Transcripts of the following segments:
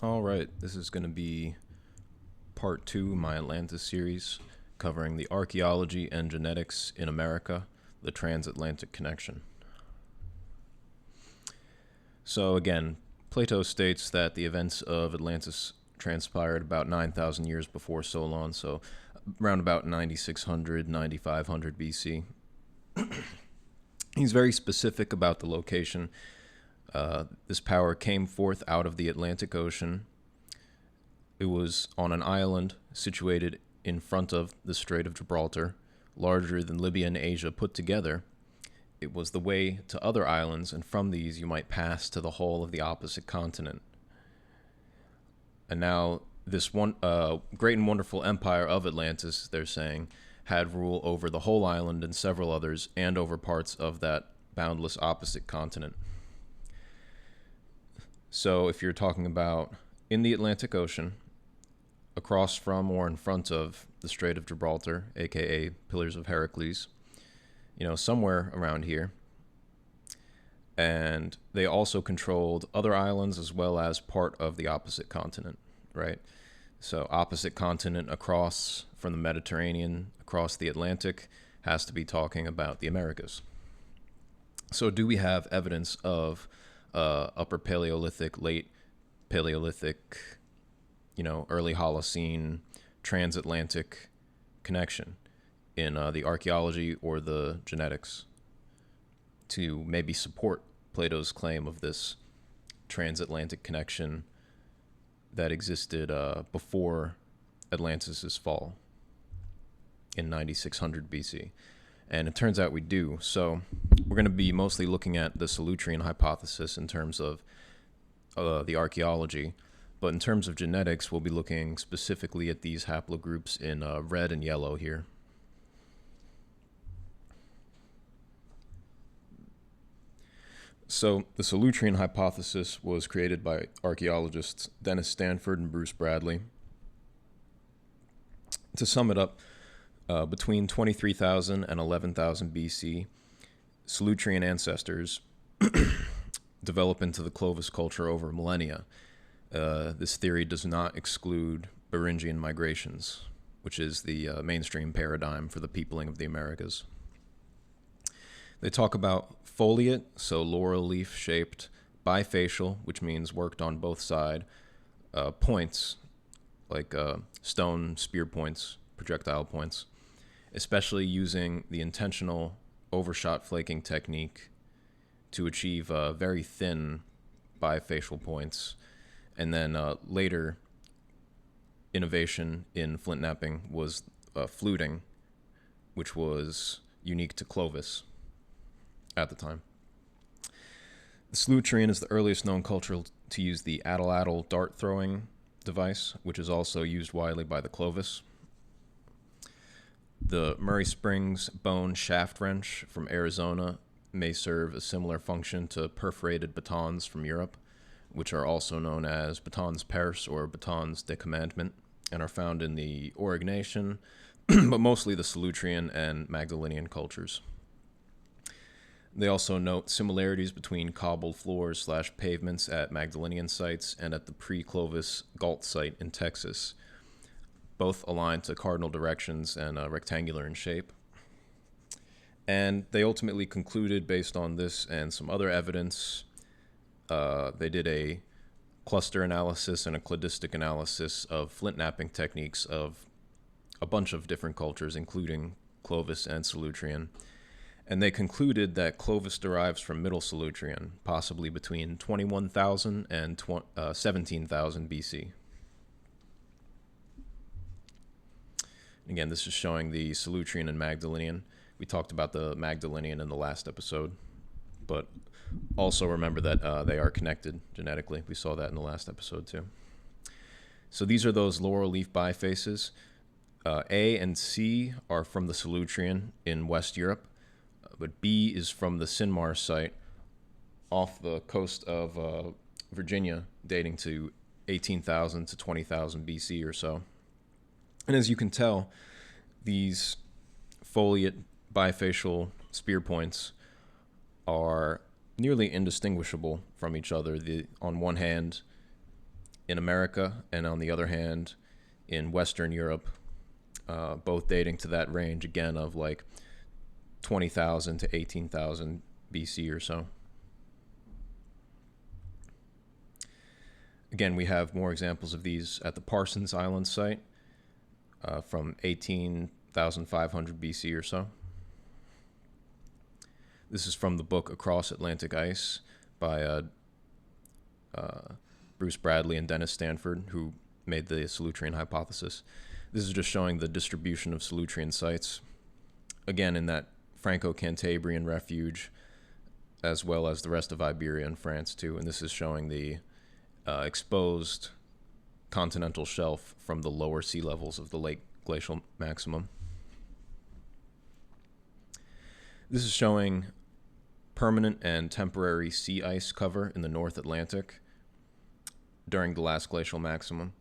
All right, this is going to be part 2 of my Atlantis series covering the archaeology and genetics in America, the Transatlantic connection. So again, Plato states that the events of Atlantis transpired about 9,000 years before Solon, so around about 9600, 9500 BC. He's very specific about the location. This power came forth out of the Atlantic Ocean. It was on an island situated in front of the Strait of Gibraltar, larger than Libya and Asia put together. It was the way to other islands, and from these you might pass to the whole of the opposite continent. And now this one great and wonderful empire of Atlantis, they're saying, had rule over the whole island and several others, and over parts of that boundless opposite continent. So if you're talking about in the Atlantic Ocean, across from or in front of the Strait of Gibraltar, aka Pillars of Heracles, somewhere around here. And they also controlled other islands as well as part of the opposite continent, right? So opposite continent across from the Mediterranean, across the Atlantic, has to be talking about the Americas. So do we have evidence of Upper Paleolithic, Late Paleolithic, early Holocene, Transatlantic connection in the archaeology or the genetics to maybe support Plato's claim of this transatlantic connection that existed before Atlantis' fall in 9600 BC? And it turns out we do. So we're going to be mostly looking at the Solutrean hypothesis in terms of the archaeology. But in terms of genetics, we'll be looking specifically at these haplogroups in red and yellow here. So the Solutrean hypothesis was created by archaeologists Dennis Stanford and Bruce Bradley. To sum it up, between 23,000 and 11,000 BC, Solutrean ancestors develop into the Clovis culture over millennia. This theory does not exclude Beringian migrations, which is the mainstream paradigm for the peopling of the Americas. They talk about foliate, so laurel leaf shaped, bifacial, which means worked on both sides, points, like stone spear points, projectile points, especially using the intentional overshot flaking technique to achieve very thin bifacial points. And then later innovation in flint knapping was fluting, which was unique to Clovis at the time. The Solutrean is the earliest known culture to use the atlatl dart throwing device, which is also used widely by the Clovis. The Murray Springs bone shaft wrench from Arizona may serve a similar function to perforated batons from Europe, which are also known as batons perse or batons de commandement, and are found in the Aurignacian, but mostly the Solutrean and Magdalenian cultures. They also note similarities between cobbled floors / pavements at Magdalenian sites and at the pre-Clovis Galt site in Texas, both aligned to cardinal directions and rectangular in shape. And they ultimately concluded, based on this and some other evidence, they did a cluster analysis and a cladistic analysis of flint knapping techniques of a bunch of different cultures, including Clovis and Solutrean. And they concluded that Clovis derives from Middle Solutrean, possibly between 21,000 and 17,000 BC. Again, this is showing the Solutrean and Magdalenian. We talked about the Magdalenian in the last episode, but also remember that they are connected genetically. We saw that in the last episode too. So these are those laurel leaf bifaces. A and C are from the Solutrean in West Europe, but B is from the Sinmar site off the coast of Virginia, dating to 18,000 to 20,000 BC or so. And as you can tell, these foliate bifacial spear points are nearly indistinguishable from each other. On one hand, in America, and on the other hand, in Western Europe, both dating to that range again of like 20,000 to 18,000 BC or so. Again, we have more examples of these at the Parsons Island site from 18,500 BC or so. This is from the book Across Atlantic Ice by Bruce Bradley and Dennis Stanford, who made the Solutrean Hypothesis. This is just showing the distribution of Solutrean sites, again, in that Franco-Cantabrian refuge, as well as the rest of Iberia and France, too. And this is showing the exposed continental shelf from the lower sea levels of the late glacial maximum. This is showing permanent and temporary sea ice cover in the North Atlantic during the last glacial maximum,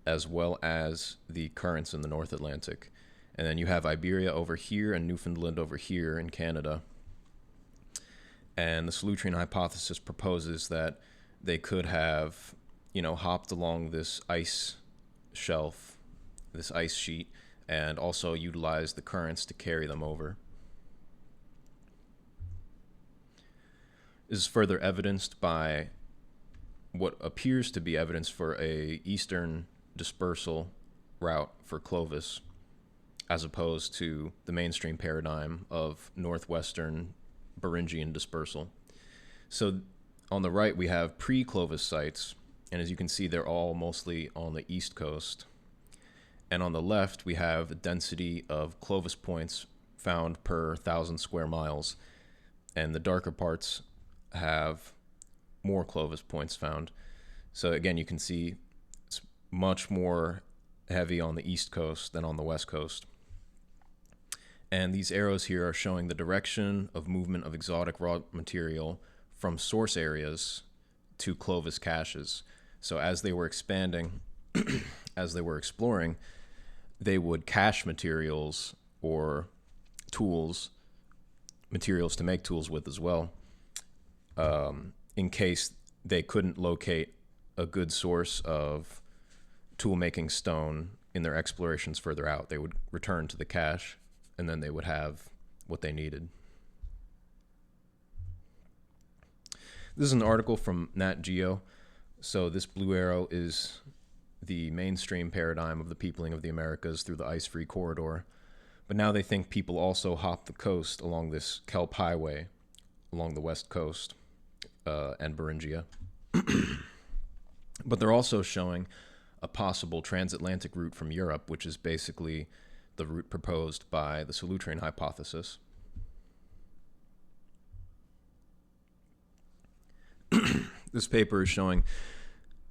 as well as the currents in the North Atlantic. And then you have Iberia over here and Newfoundland over here in Canada. And the Solutrean Hypothesis proposes that they could have, hopped along this ice shelf, this ice sheet, and also utilized the currents to carry them over. This is further evidenced by what appears to be evidence for a eastern dispersal route for Clovis, as opposed to the mainstream paradigm of northwestern Beringian dispersal. So on the right, we have pre-Clovis sites, and as you can see, they're all mostly on the east coast. And on the left, we have the density of Clovis points found per 1,000 square miles, and the darker parts have more Clovis points found. So again, you can see it's much more heavy on the east coast than on the west coast. And these arrows here are showing the direction of movement of exotic raw material from source areas to Clovis caches. So as they were expanding, as they were exploring, they would cache materials or tools, materials to make tools with as well, in case they couldn't locate a good source of tool-making stone in their explorations further out. They would return to the cache, and then they would have what they needed. This is an article from Nat Geo. So this blue arrow is the mainstream paradigm of the peopling of the Americas through the ice-free corridor. But now they think people also hop the coast along this kelp highway along the west coast and Beringia. But they're also showing a possible transatlantic route from Europe, which is basically the route proposed by the Solutrean Hypothesis. This paper is showing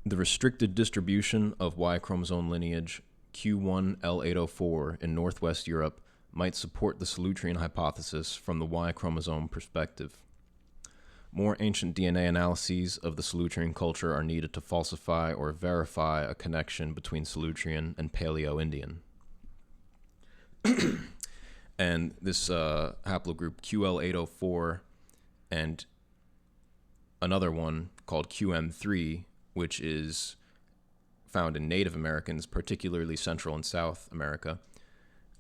the restricted distribution of Y chromosome lineage Q1L804 in Northwest Europe might support the Solutrean Hypothesis from the Y chromosome perspective. More ancient DNA analyses of the Solutrean culture are needed to falsify or verify a connection between Solutrean and Paleo-Indian. And this haplogroup QL804 and another one called QM3, which is found in Native Americans, particularly Central and South America.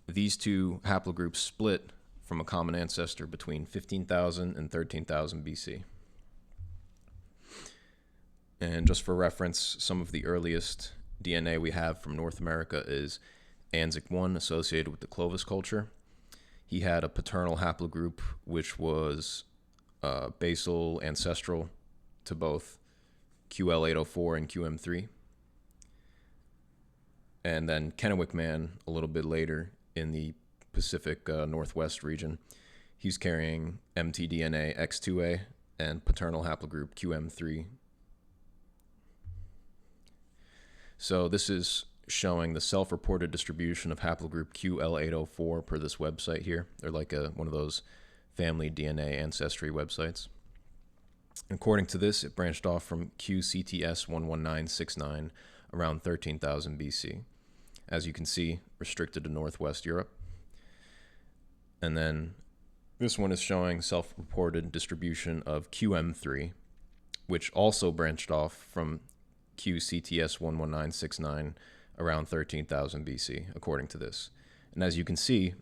These two haplogroups split from a common ancestor between 15,000 and 13,000 BC. And just for reference, some of the earliest DNA we have from North America is Anzac 1 associated with the Clovis culture. He had a paternal haplogroup which was basal ancestral to both QL804 and QM3. And then Kennewick Man, a little bit later in the Pacific Northwest region, he's carrying mtDNA X2A and paternal haplogroup QM3. So this is showing the self-reported distribution of haplogroup QL804 per this website here. They're like one of those family DNA ancestry websites. According to this, it branched off from QCTS11969 around 13,000 BC. As you can see, restricted to Northwest Europe. And then this one is showing self-reported distribution of QM3, which also branched off from QCTS 11969 around 13,000 BC, according to this. And as you can see,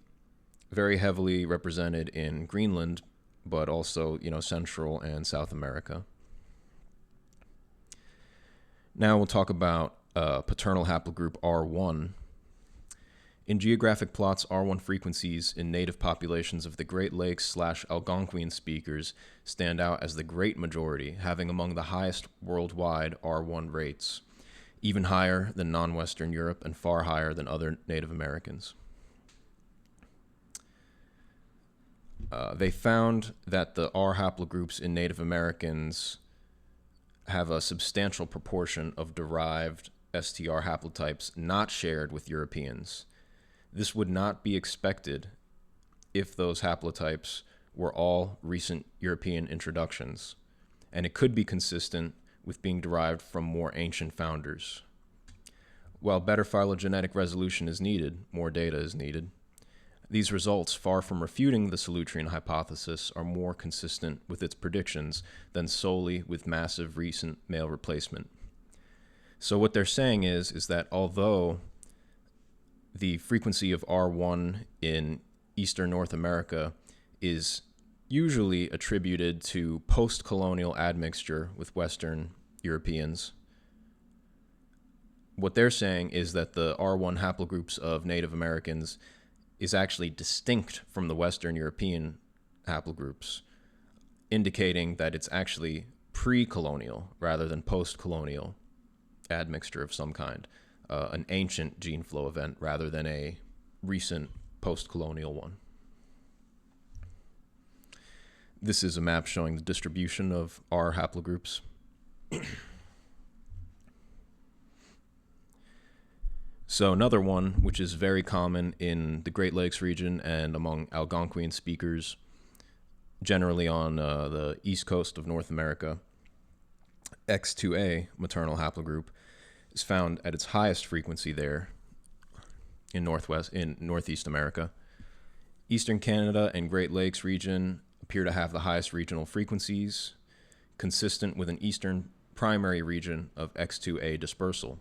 very heavily represented in Greenland, but also, Central and South America. Now we'll talk about paternal haplogroup R1. In geographic plots, R1 frequencies in native populations of the Great Lakes / Algonquian speakers stand out as the great majority, having among the highest worldwide R1 rates, even higher than non-Western Europe and far higher than other Native Americans. They found that the R haplogroups in Native Americans have a substantial proportion of derived STR haplotypes not shared with Europeans. This would not be expected if those haplotypes were all recent European introductions, and it could be consistent with being derived from more ancient founders. While better phylogenetic resolution is needed, more data is needed. These results, far from refuting the Solutrean hypothesis, are more consistent with its predictions than solely with massive recent male replacement. So what they're saying is that although the frequency of R1 in Eastern North America is usually attributed to post-colonial admixture with Western Europeans, what they're saying is that the R1 haplogroups of Native Americans is actually distinct from the Western European haplogroups, indicating that it's actually pre-colonial rather than post-colonial admixture of some kind, an ancient gene flow event rather than a recent post-colonial one. This is a map showing the distribution of R haplogroups. So another one, which is very common in the Great Lakes region and among Algonquian speakers, generally on the east coast of North America, X2A maternal haplogroup is found at its highest frequency there in Northeast America. Eastern Canada and Great Lakes region appear to have the highest regional frequencies, consistent with an eastern primary region of X2A dispersal.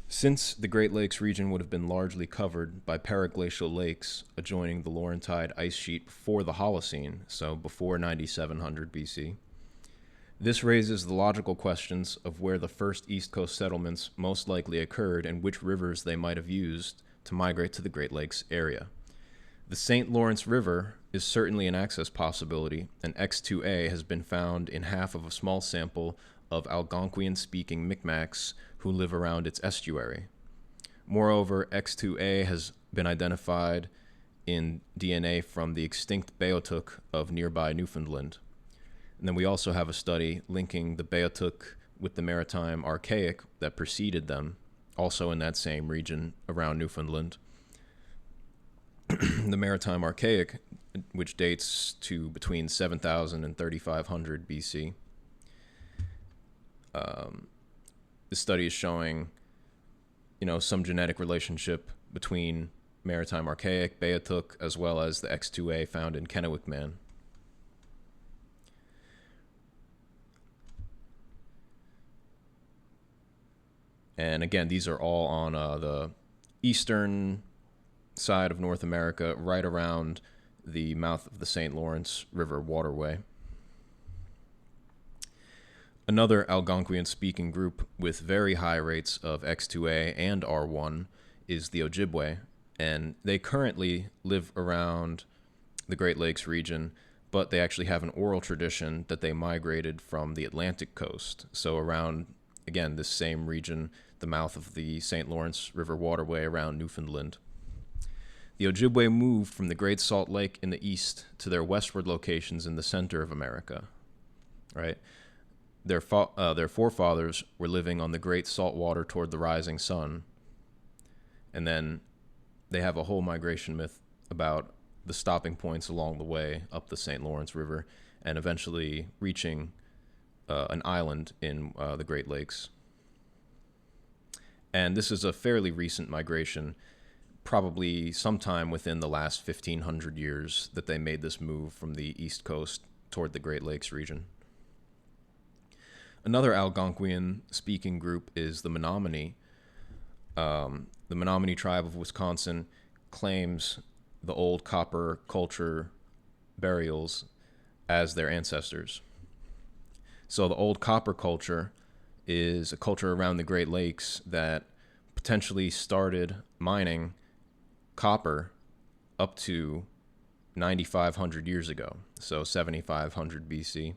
Since the Great Lakes region would have been largely covered by periglacial lakes adjoining the Laurentide ice sheet before the Holocene, so before 9700 BC, this raises the logical questions of where the first East Coast settlements most likely occurred and which rivers they might have used to migrate to the Great Lakes area. The St. Lawrence River is certainly an access possibility, and X2A has been found in half of a small sample of Algonquian-speaking Micmacs who live around its estuary. Moreover, X2A has been identified in DNA from the extinct Beothuk of nearby Newfoundland. And then we also have a study linking the Beothuk with the maritime Archaic that preceded them, also in that same region around Newfoundland. The maritime Archaic, which dates to between 7,000 and 3,500 BC. This study is showing, some genetic relationship between maritime Archaic, Beothuk, as well as the X2A found in Kennewick Man. And again, these are all on the eastern side of North America, right around the mouth of the St. Lawrence River waterway. Another Algonquian-speaking group with very high rates of X2A and R1 is the Ojibwe, and they currently live around the Great Lakes region, but they actually have an oral tradition that they migrated from the Atlantic coast, so around, again, this same region, the mouth of the St. Lawrence River waterway around Newfoundland. The Ojibwe moved from the Great Salt Lake in the east to their westward locations in the center of America, right? Their forefathers were living on the Great Salt Water toward the rising sun. And then they have a whole migration myth about the stopping points along the way up the St. Lawrence River and eventually reaching an island in the Great Lakes. And this is a fairly recent migration, probably sometime within the last 1,500 years that they made this move from the East Coast toward the Great Lakes region. Another Algonquian-speaking group is the Menominee. The Menominee tribe of Wisconsin claims the old copper culture burials as their ancestors. So the old copper culture is a culture around the Great Lakes that potentially started mining copper up to 9,500 years ago, so 7,500 BC.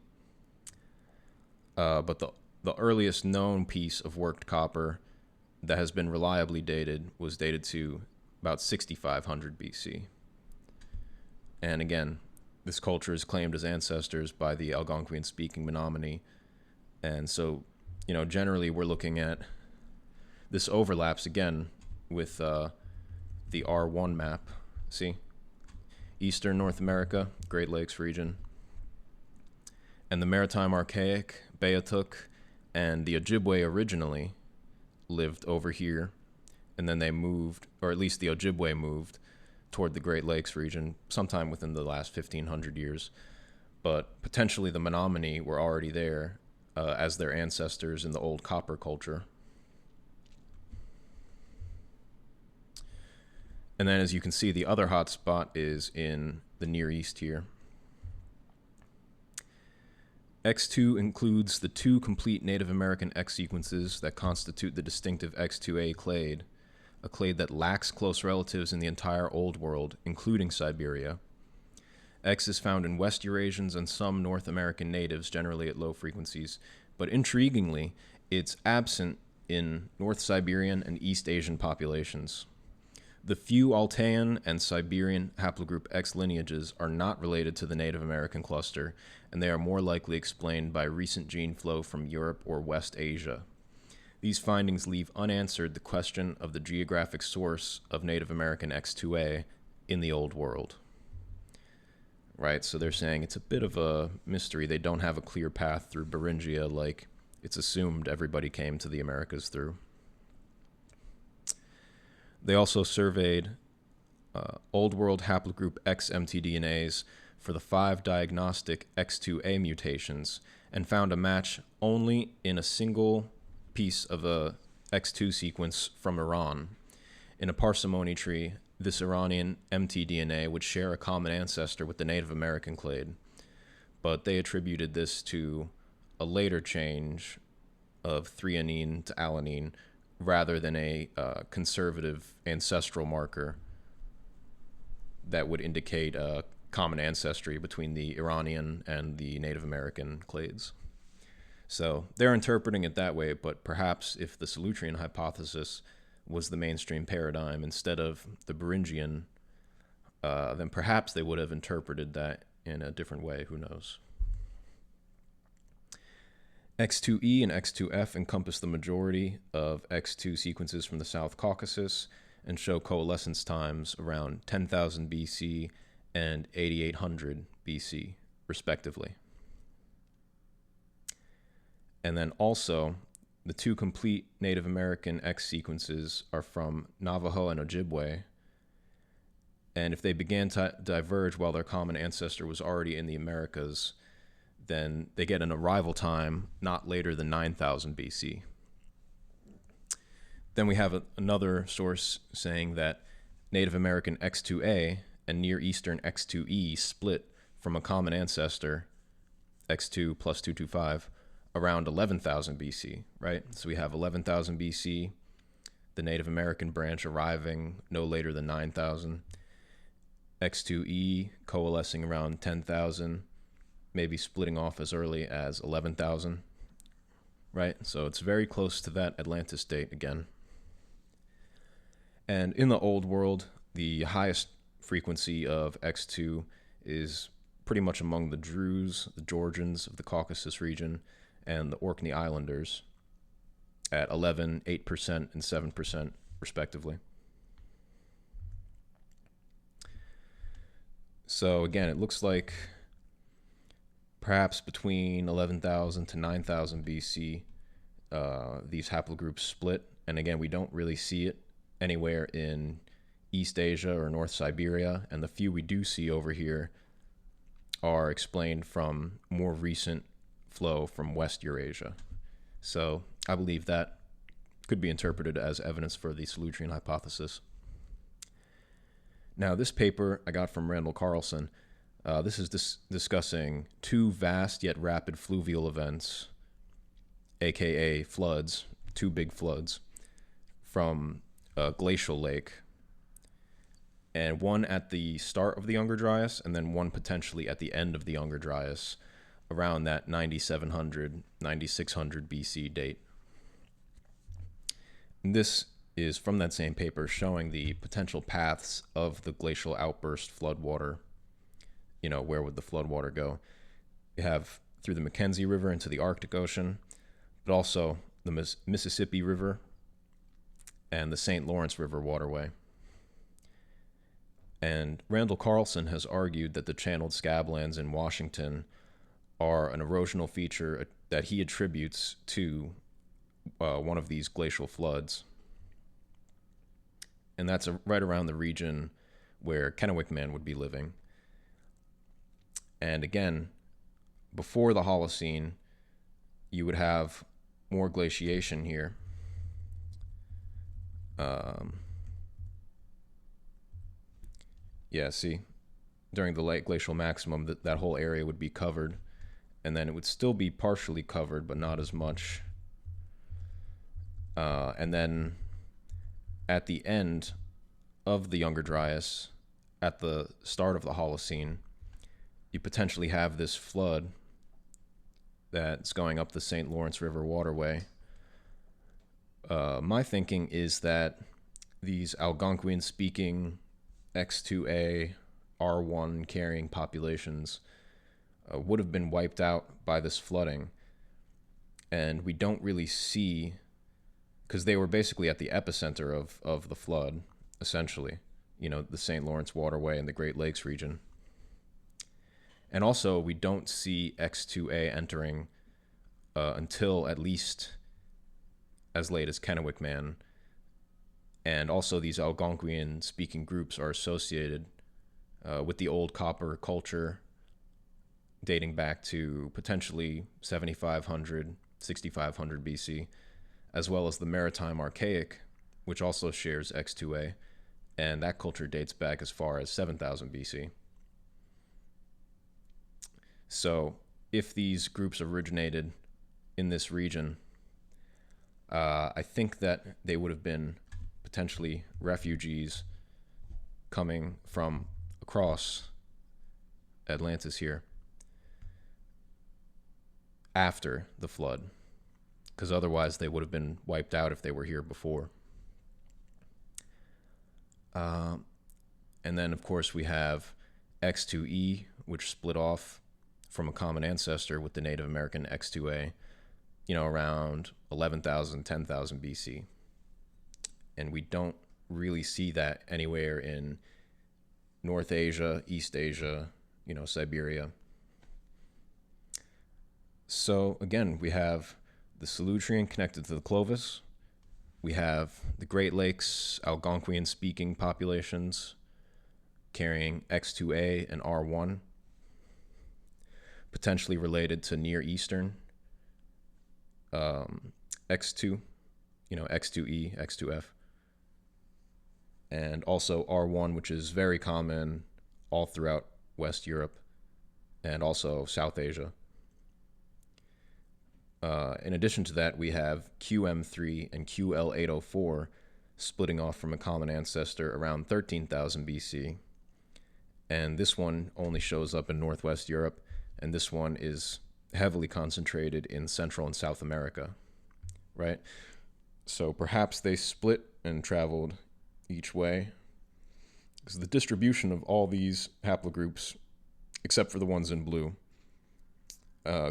But the earliest known piece of worked copper that has been reliably dated was dated to about 6,500 BC. And again, this culture is claimed as ancestors by the Algonquian-speaking Menominee. And so, generally we're looking at this overlaps again with the R1 map. See? Eastern North America, Great Lakes region. And the Maritime Archaic, Beothuk, and the Ojibwe originally lived over here, and then they moved, or at least the Ojibwe moved, toward the Great Lakes region sometime within the last 1,500 years. But potentially the Menominee were already there as their ancestors in the old copper culture. And then, as you can see, the other hot spot is in the Near East here. X2 includes the 2 complete Native American X sequences that constitute the distinctive X2A clade, a clade that lacks close relatives in the entire Old World, including Siberia. X is found in West Eurasians and some North American natives, generally at low frequencies, but intriguingly, it's absent in North Siberian and East Asian populations. The few Altaean and Siberian haplogroup X lineages are not related to the Native American cluster, and they are more likely explained by recent gene flow from Europe or West Asia. These findings leave unanswered the question of the geographic source of Native American X2A in the Old World. Right, so they're saying it's a bit of a mystery. They don't have a clear path through Beringia like it's assumed everybody came to the Americas through. They also surveyed Old World haplogroup X mtDNAs for the 5 diagnostic X2A mutations and found a match only in a single piece of a X2 sequence from Iran. In a parsimony tree, this Iranian mtDNA would share a common ancestor with the Native American clade, but they attributed this to a later change of threonine to alanine rather than a conservative ancestral marker that would indicate a common ancestry between the Iranian and the Native American clades. So they're interpreting it that way, but perhaps if the Solutrean hypothesis was the mainstream paradigm instead of the Beringian, then perhaps they would have interpreted that in a different way. Who knows? X2E and X2F encompass the majority of X2 sequences from the South Caucasus and show coalescence times around 10,000 BC and 8,800 BC, respectively. And then also, the 2 complete Native American X sequences are from Navajo and Ojibwe, and if they began to diverge while their common ancestor was already in the Americas, then they get an arrival time not later than 9,000 BC. Then we have another source saying that Native American X2A and Near Eastern X2E split from a common ancestor, X2 plus 225, around 11,000 BC, right? So we have 11,000 BC, the Native American branch arriving no later than 9,000, X2E coalescing around 10,000, maybe splitting off as early as 11,000, right? So it's very close to that Atlantis date again. And in the Old World, the highest frequency of X2 is pretty much among the Druze, the Georgians of the Caucasus region, and the Orkney Islanders at 11%, 8%, and 7%, respectively. So again, it looks like perhaps between 11,000 to 9,000 BC, these haplogroups split. And again, we don't really see it anywhere in East Asia or North Siberia. And the few we do see over here are explained from more recent flow from West Eurasia. So I believe that could be interpreted as evidence for the Solutrean hypothesis. Now, this paper I got from Randall Carlson. This is discussing two vast yet rapid fluvial events, aka floods, two big floods, from a glacial lake, and one at the start of the Younger Dryas, and then one potentially at the end of the Younger Dryas, around that 9700, 9600 BC date. And this is from that same paper showing the potential paths of the glacial outburst floodwater. Where would the floodwater go? You have through the Mackenzie River into the Arctic Ocean, but also the Mississippi River and the St. Lawrence River waterway. And Randall Carlson has argued that the channeled scablands in Washington are an erosional feature that he attributes to one of these glacial floods. And that's right around the region where Kennewick Man would be living. And again, before the Holocene, you would have more glaciation here. During the late glacial maximum, that whole area would be covered, and then it would still be partially covered, but not as much. And then at the end of the Younger Dryas, at the start of the Holocene, you potentially have this flood that's going up the St. Lawrence River waterway. My thinking is that these Algonquian-speaking X2A, R1 carrying populations would have been wiped out by this flooding. And we don't really see, because they were basically at the epicenter of the flood, essentially, the St. Lawrence waterway and the Great Lakes region. And also, we don't see X2A entering until at least as late as Kennewick Man. And also, these Algonquian-speaking groups are associated with the old copper culture dating back to potentially 7500, 6500 BC, as well as the Maritime Archaic, which also shares X2A, and that culture dates back as far as 7000 BC. So if these groups originated in this region, I think that they would have been potentially refugees coming from across Atlantis here after the flood, because otherwise they would have been wiped out if they were here before. And then, of course, we have X2E, which split off from a common ancestor with the Native American X2A, around 11,000, 10,000 BC. And we don't really see that anywhere in North Asia, East Asia, Siberia. So again, we have the Solutrean connected to the Clovis. We have the Great Lakes Algonquian-speaking populations carrying X2A and R1, potentially related to Near Eastern X2, X2E, X2F, and also R1, which is very common all throughout West Europe and also South Asia. In addition to that, we have QM3 and QL804 splitting off from a common ancestor around 13,000 BC. And this one only shows up in Northwest Europe, and this one is heavily concentrated in Central and South America, right? So perhaps they split and traveled each way, because the distribution of all these haplogroups, except for the ones in blue,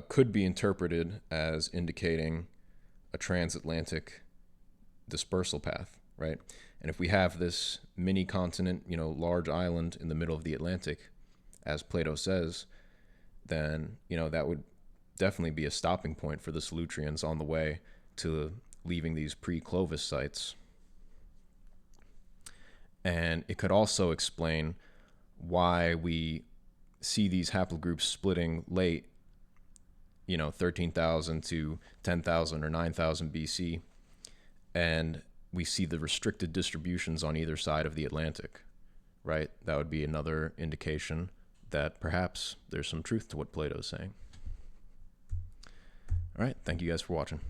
could be interpreted as indicating a transatlantic dispersal path, right? And if we have this mini continent, large island in the middle of the Atlantic, as Plato says, then, that would definitely be a stopping point for the Solutreans on the way to leaving these pre-Clovis sites. And it could also explain why we see these haplogroups splitting late 13,000 to 10,000 or 9,000 BC, and we see the restricted distributions on either side of the Atlantic, right? That would be another indication that perhaps there's some truth to what Plato's saying. All right, thank you guys for watching.